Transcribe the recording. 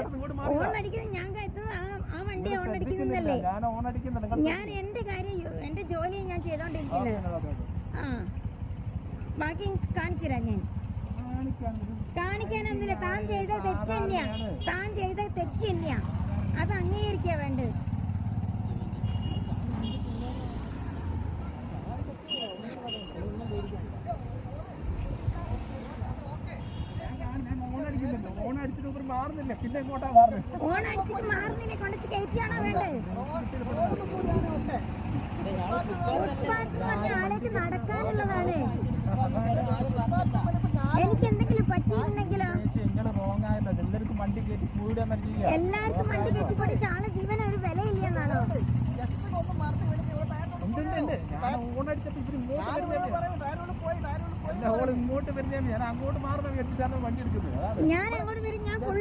ഓണടിക്കുന്നത് ഞാൻ എത്തുന്നത് ആ വണ്ടി ഓണടിക്കുന്നതല്ലേ. ഞാൻ എന്റെ കാര്യം എന്റെ ജോലി ഞാൻ ചെയ്തോണ്ടിരിക്കുന്നത്. ആ ബാക്കി കാണിച്ചു തരാം. ഞാൻ കാണിക്കാനൊന്നുമില്ല. താൻ ചെയ്ത തെറ്റ് തന്നെയാ. താൻ ചെയ്ത തെറ്റ് തന്നെയാ. അത് അംഗീകരിക്കുക വേണ്ടത്. ഓണടിച്ചിട്ട് മാറുന്നില്ല. പിന്നെ എങ്ങോട്ടാ ഓണടിച്ചിട്ട് മാറുന്നില്ല. കൊണ്ടച്ച് കയറ്റിയാണോ വേണ്ടത്? ആളേക്ക് നടക്കാനുള്ളതാണ്. എനിക്ക് എന്തെങ്കിലും പറ്റിയിട്ടുണ്ടെങ്കിലോ? എല്ലാവർക്കും വണ്ടി കയറ്റി എല്ലാവർക്കും വണ്ടി കയറ്റി കൊടുത്ത് ആളെ ജീവന ഒരു വിലയില്ലെന്നാണോ? ഇങ്ങോട്ട് വരുന്ന ഞാൻ അങ്ങോട്ട് മാറുന്ന വ്യക്തിച്ചാണ് വണ്ടി എടുക്കുന്നത്. ഞാൻ അങ്ങോട്ട് വരും. ഞാൻ ഫുൾ